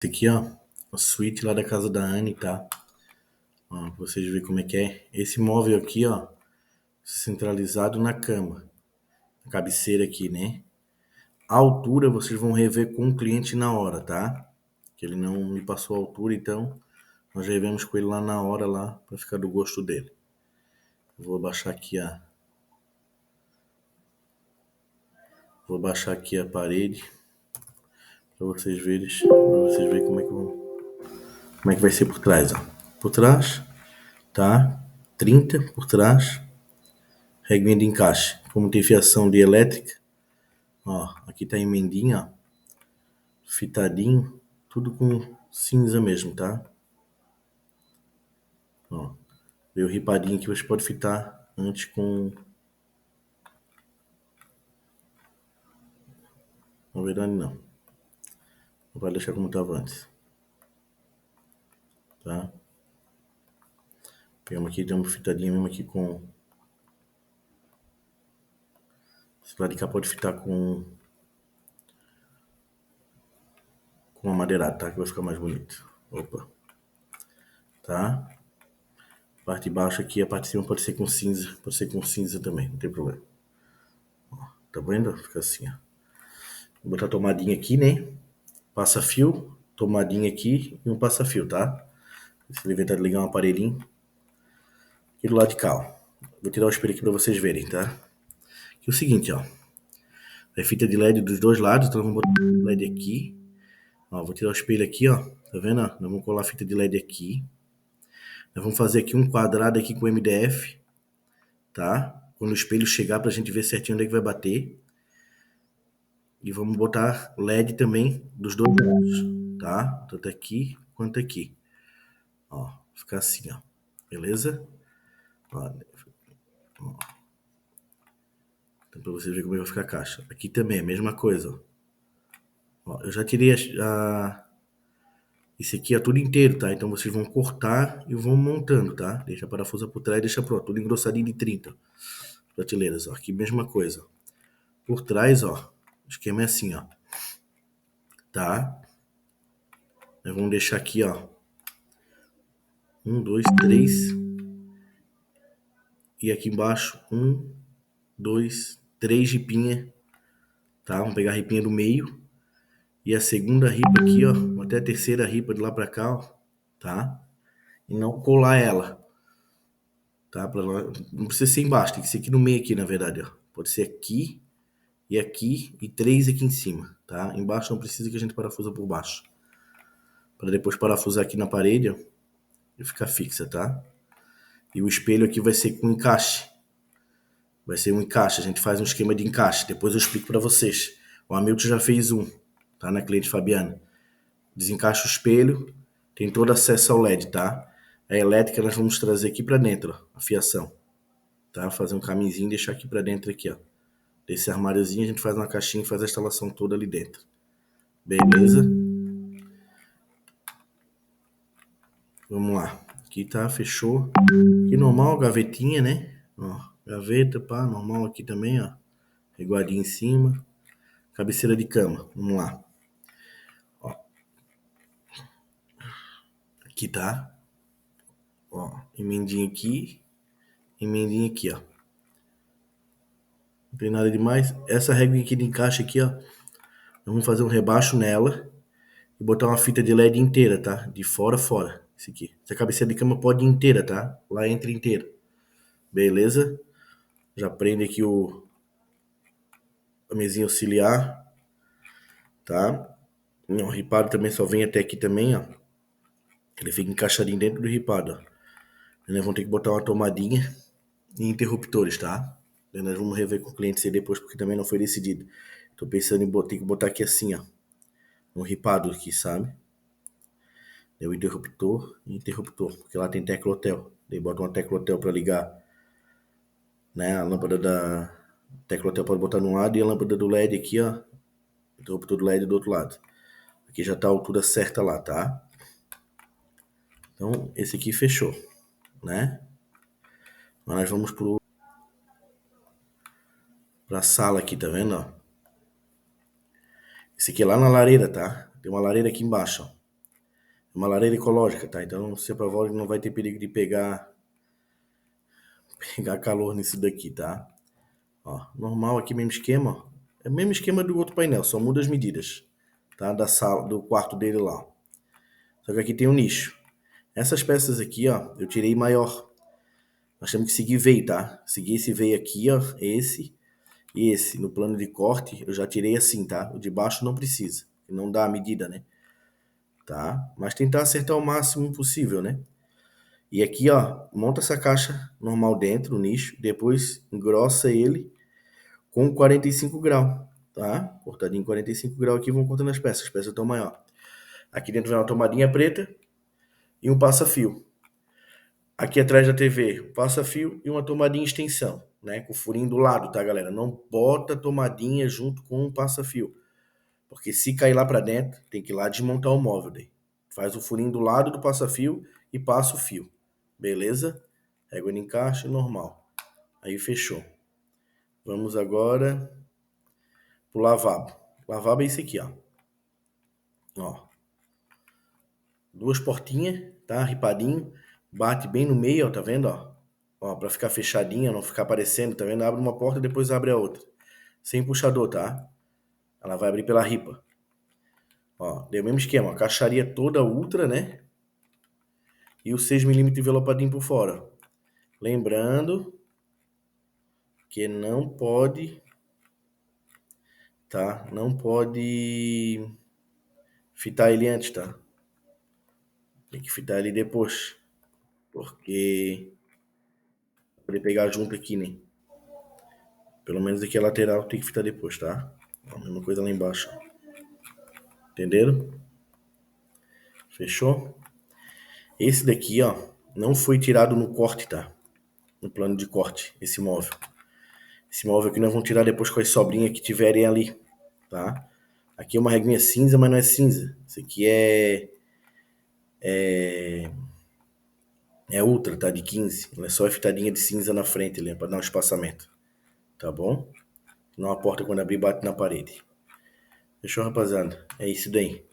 Esse aqui, ó, a suíte lá da casa da Anne, tá? Ó, pra vocês verem como é que é. Esse móvel aqui, ó, centralizado na cama. A cabeceira aqui, né? A altura vocês vão rever com o cliente na hora, tá? Que ele não me passou a altura, então nós revemos com ele lá na hora lá, pra ficar do gosto dele. Vou abaixar aqui a parede pra vocês verem, como é que vai ser por trás, ó. Por trás, tá? 30 por trás. Reguinha de encaixe. Como tem fiação de elétrica, ó, aqui tá emendinha, ó, fitadinho, tudo com cinza mesmo, tá? Ó, veio ripadinho que você pode fitar antes com... Na verdade não. Vai deixar como tava antes, tá? Pegamos aqui, deu uma fitadinha mesmo aqui com... Esse lado de cá pode fitar com amadeirado, tá? Que vai ficar mais bonito. Opa. Tá? Parte de baixo aqui, a parte de cima pode ser com cinza também, não tem problema. Ó, tá vendo? Fica assim, ó. Vou botar a tomadinha aqui, né? Passa-fio, tomadinha aqui e um passa-fio, tá? Esse ele vai tentar ligar um aparelhinho. Aqui do lado de cá, ó. Vou tirar o espelho aqui pra vocês verem, tá? Aqui é o seguinte, ó. É fita de LED dos dois lados, então vamos botar o LED aqui. Ó, vou tirar o espelho aqui, ó. Tá vendo? Nós vamos colar a fita de LED aqui. Nós vamos fazer aqui um quadrado aqui com MDF, tá? Quando o espelho chegar pra gente ver certinho onde é que vai bater. E vamos botar LED também dos dois lados, tá? Tanto aqui quanto aqui. Ó, ficar assim, ó. Beleza? Ó, então pra vocês verem como é que vai ficar a caixa. Aqui também é a mesma coisa, ó. Ó, eu já tirei esse aqui é tudo inteiro, tá? Então vocês vão cortar e vão montando, tá? Deixa a parafusa por trás e deixa pronto. Tudo engrossadinho de 30 prateleiras, ó. Aqui mesma coisa. Por trás, ó. O esquema é assim, ó. Tá? Nós vamos deixar aqui, ó. 1, 2, 3. E aqui embaixo, 1, 2, 3 ripinha. Tá? Vamos pegar a ripinha do meio. E a segunda ripa aqui, ó. Até a terceira ripa de lá pra cá, ó. Tá? E não colar ela. Tá? Não precisa ser embaixo, tem que ser aqui no meio aqui, na verdade, ó. Pode ser aqui e 3 aqui em cima, tá? Embaixo não precisa que a gente parafusa por baixo. Para depois parafusar aqui na parede, ó, e ficar fixa, tá? E o espelho aqui vai ser com encaixe. Vai ser um encaixe, a gente faz um esquema de encaixe. Depois eu explico para vocês. O Hamilton já fez um, tá? Na cliente Fabiana. Desencaixa o espelho, tem todo acesso ao LED, tá? A elétrica nós vamos trazer aqui para dentro, ó, a fiação. Tá? Fazer um caminhozinho e deixar aqui para dentro aqui, ó. Desse armáriozinho a gente faz uma caixinha e faz a instalação toda ali dentro. Beleza? Vamos lá. Aqui tá, fechou. Aqui normal, gavetinha, né? Ó, gaveta, pá, normal aqui também, ó. Reguadinho em cima. Cabeceira de cama. Vamos lá. Ó. Aqui tá. Ó, emendinha aqui. Emendinha aqui, ó. Não tem nada demais. Essa régua aqui de encaixe aqui, ó. Vamos fazer um rebaixo nela. E botar uma fita de LED inteira, tá? De fora a fora. Esse aqui. Essa cabeceira de cama pode ir inteira, tá? Lá entra inteira. Beleza? Já prende aqui a mesinha auxiliar, tá? O ripado também só vem até aqui também, ó. Ele fica encaixadinho dentro do ripado, ó. E nós vamos ter que botar uma tomadinha e interruptores, tá? Daí nós vamos rever com o cliente se depois, porque também não foi decidido. Tô pensando em ter que botar aqui assim, ó. Um ripado aqui, sabe? Daí o interruptor e interruptor, porque lá tem teclotel. Daí bota uma teclotel pra ligar, né? A lâmpada da teclotel pode botar num lado e a lâmpada do LED aqui, ó. Interruptor do LED do outro lado. Aqui já tá a altura certa lá, tá? Então, esse aqui fechou, né? Agora nós vamos pra sala aqui, tá vendo, ó? Esse aqui é lá na lareira, tá? Tem uma lareira aqui embaixo, ó. É uma lareira ecológica, tá? Então, se apavore, não vai ter perigo de pegar calor nisso daqui, tá? Ó, normal aqui, mesmo esquema, ó. É o mesmo esquema do outro painel, só muda as medidas, tá? Da sala, do quarto dele lá, ó. Só que aqui tem um nicho. Essas peças aqui, ó, eu tirei maior. Nós temos que seguir veio, tá? Seguir esse veio aqui, ó, esse e esse. No plano de corte, eu já tirei assim, tá? O de baixo não precisa, não dá a medida, né? Tá? Mas tentar acertar o máximo possível, né? E aqui, ó, monta essa caixa normal dentro, o nicho, depois engrossa ele com 45 graus, tá? Cortadinho em 45 graus aqui, vão cortando as peças estão maior. Aqui dentro vem uma tomadinha preta e um passa-fio. Aqui atrás da TV, passa-fio e uma tomadinha extensão, né? Com o furinho do lado, tá, galera? Não bota a tomadinha junto com o passa-fio, porque se cair lá para dentro, tem que ir lá desmontar o móvel daí. Faz o furinho do lado do passa-fio e passa o fio, beleza? Régua de encaixe normal. Aí fechou. Vamos agora pro lavabo. Lavabo é esse aqui, ó. Ó. Duas portinhas, tá? Ripadinho. Bate bem no meio, ó, tá vendo, ó? Ó, pra ficar fechadinha, não ficar aparecendo, tá vendo? Abre uma porta e depois abre a outra. Sem puxador, tá? Ela vai abrir pela ripa. Ó, deu o mesmo esquema, a caixaria toda ultra, né? E o 6mm envelopadinho por fora. Lembrando que não pode, tá? Não pode fitar ele antes, tá? Tem que fitar ele depois, porque pra ele pegar junto aqui, né? Pelo menos aqui a lateral tem que fitar depois, tá? A mesma coisa lá embaixo. Entenderam? Fechou? Esse daqui, ó, não foi tirado no corte, tá? No plano de corte, esse móvel. Esse móvel aqui nós vamos tirar depois com as sobrinhas que tiverem ali, tá? Aqui é uma reguinha cinza, mas não é cinza. Isso aqui é ultra, tá? De 15. Ela é só a fitadinha de cinza na frente ali, pra dar um espaçamento. Tá bom? Não a porta quando abrir bate na parede. Fechou, rapaziada? É isso daí.